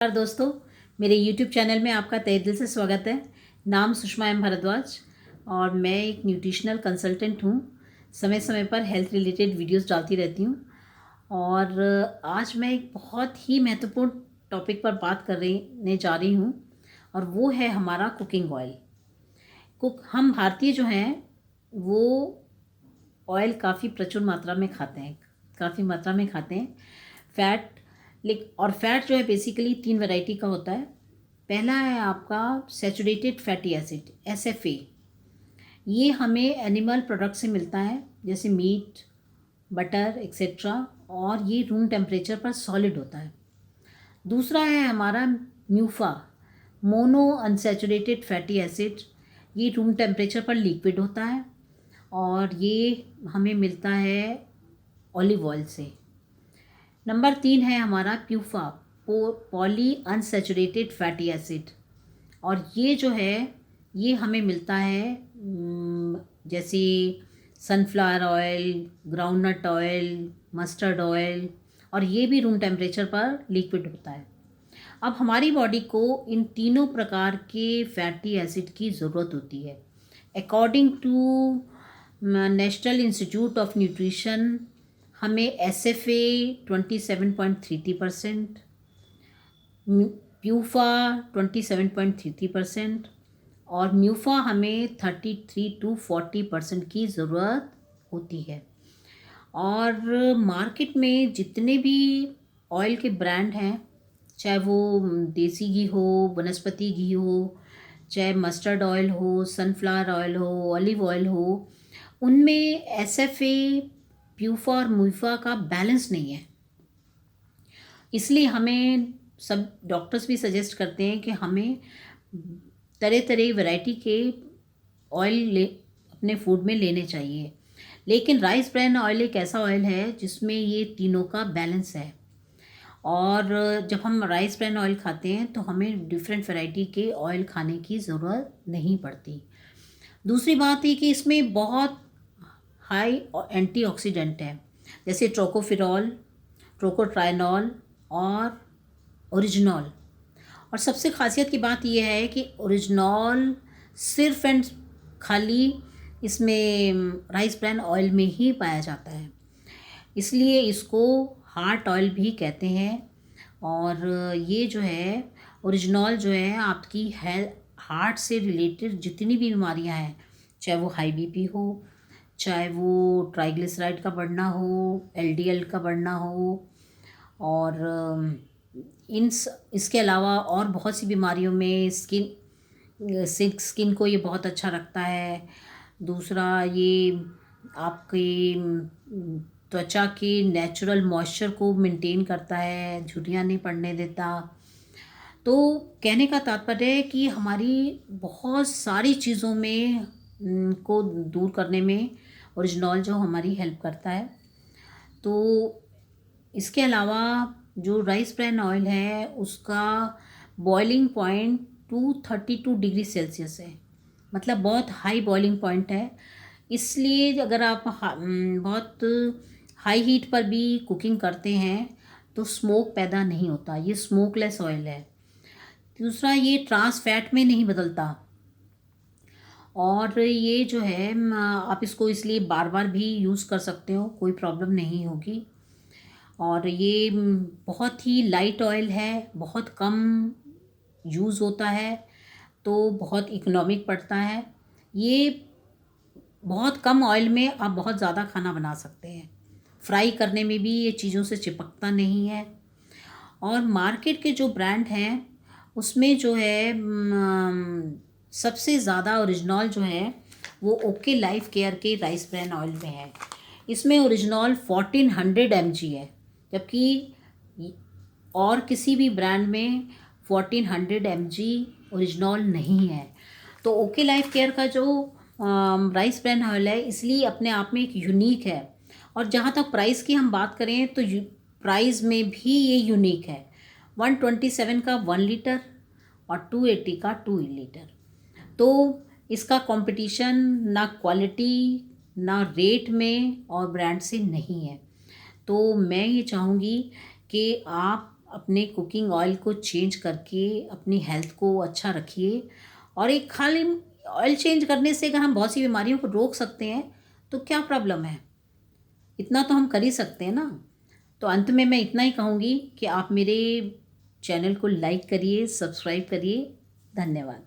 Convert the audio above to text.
नमस्कार दोस्तों, मेरे YouTube चैनल में आपका तहे दिल से स्वागत है। नाम सुषमा एम भारद्वाज और मैं एक न्यूट्रिशनल कंसल्टेंट हूँ। समय समय पर हेल्थ रिलेटेड वीडियोस डालती रहती हूँ और आज मैं एक बहुत ही महत्वपूर्ण टॉपिक पर बात करने जा रही हूँ और वो है हमारा कुकिंग ऑयल। हम भारतीय जो हैं वो ऑयल काफ़ी प्रचुर मात्रा में खाते हैं, काफ़ी मात्रा में खाते हैं। फैट और फैट जो है बेसिकली 3 वैरायटी का होता है। पहला है आपका सैचुरेटेड फैटी एसिड SFA। ये हमें एनिमल प्रोडक्ट से मिलता है जैसे मीट, बटर एक्सेट्रा, और ये रूम टेम्परेचर पर सॉलिड होता है। दूसरा है हमारा म्यूफा, मोनो अनसैचुरेटेड फैटी एसिड। ये रूम टेम्परेचर पर लिक्विड होता है और ये हमें मिलता है ऑलिव ऑयल से। नंबर 3 है हमारा PUFA, poly unsaturated fatty acid, और ये जो है ये हमें मिलता है जैसे sunflower oil, groundnut oil, mustard oil, और ये भी रूम टेम्परेचर पर लिक्विड होता है। अब हमारी बॉडी को इन तीनों प्रकार के फैटी एसिड की ज़रूरत होती है। According to national institute of nutrition हमें SFA 27.33%, प्यूफा 27.33% और म्यूफा हमें 33 to 40% की ज़रूरत होती है। और मार्केट में जितने भी ऑयल के ब्रांड हैं, चाहे वो देसी घी हो, वनस्पति घी हो, चाहे मस्टर्ड ऑयल हो, सनफ्लावर ऑयल हो, ऑलिव ऑयल हो, उनमें SFA, प्यूफा और म्यूफा का बैलेंस नहीं है। इसलिए हमें सब डॉक्टर्स भी सजेस्ट करते हैं कि हमें तरह तरह वैरायटी के ऑयल अपने फूड में लेने चाहिए। लेकिन राइस ब्रैन ऑयल एक ऐसा ऑयल है जिसमें ये तीनों का बैलेंस है, और जब हम राइस ब्रैन ऑयल खाते हैं तो हमें डिफरेंट वैरायटी के ऑयल खाने की ज़रूरत नहीं पड़ती। दूसरी बात है कि इसमें बहुत हाई एंटीऑक्सीडेंट है, जैसे ट्रोकोफिरॉल, ट्रोकोट्राइनॉल और ओरिजिनॉल। और सबसे खासियत की बात यह है कि ओरिजिनॉल सिर्फ एंड खाली इसमें राइस ब्रैन ऑयल में ही पाया जाता है, इसलिए इसको हार्ट ऑयल भी कहते हैं। और ये जो है ओरिजिनॉल जो है आपकी हार्ट से रिलेटेड जितनी भी बीमारियां हैं, चाहे वो हाई बीपी हो, चाहे वो ट्राइग्लिसराइड का बढ़ना हो, LDL का बढ़ना हो, और इसके अलावा और बहुत सी बीमारियों में स्किन को ये बहुत अच्छा रखता है। दूसरा, ये आपकी त्वचा के नेचुरल मॉइस्चर को मेंटेन करता है, झुर्रियाँ नहीं पड़ने देता। तो कहने का तात्पर्य है कि हमारी बहुत सारी चीज़ों में को दूर करने में ओरिजिनॉल जो हमारी हेल्प करता है। तो इसके अलावा जो राइस ब्रैन ऑयल है उसका बॉइलिंग पॉइंट 232 डिग्री सेल्सियस है, मतलब बहुत हाई बॉइलिंग पॉइंट है। इसलिए अगर आप बहुत हाई हीट पर भी कुकिंग करते हैं तो स्मोक पैदा नहीं होता, ये स्मोकलेस ऑयल है। दूसरा, ये ट्रांस फैट में नहीं बदलता, और ये जो है आप इसको इसलिए बार बार भी यूज़ कर सकते हो, कोई प्रॉब्लम नहीं होगी। और ये बहुत ही लाइट ऑयल है, बहुत कम यूज़ होता है, तो बहुत इकोनॉमिक पड़ता है। ये बहुत कम ऑयल में आप बहुत ज़्यादा खाना बना सकते हैं। फ्राई करने में भी ये चीज़ों से चिपकता नहीं है। और मार्केट के जो ब्रांड हैं उसमें जो है सबसे ज़्यादा ओरिजिनॉल जो है वो ओके लाइफ केयर के राइस ब्रैन ऑयल में है। इसमें ओरिजिनॉल 1400 mg है, जबकि और किसी भी ब्रांड में 1400 mg ओरिजिनॉल नहीं है। तो ओके लाइफ केयर का जो राइस ब्रैन ऑयल है इसलिए अपने आप में एक यूनिक है। और जहाँ तक प्राइस की हम बात करें तो प्राइस में भी ये यूनिक है। 127 का 1 लीटर और 280 का 2 लीटर। तो इसका कंपटीशन ना क्वालिटी ना रेट में और ब्रांड से नहीं है। तो मैं ये चाहूँगी कि आप अपने कुकिंग ऑयल को चेंज करके अपनी हेल्थ को अच्छा रखिए। और एक खाली ऑयल चेंज करने से अगर हम बहुत सी बीमारियों को रोक सकते हैं तो क्या प्रॉब्लम है, इतना तो हम कर ही सकते हैं ना। तो अंत में मैं इतना ही कहूँगी कि आप मेरे चैनल को लाइक करिए, सब्सक्राइब करिए। धन्यवाद।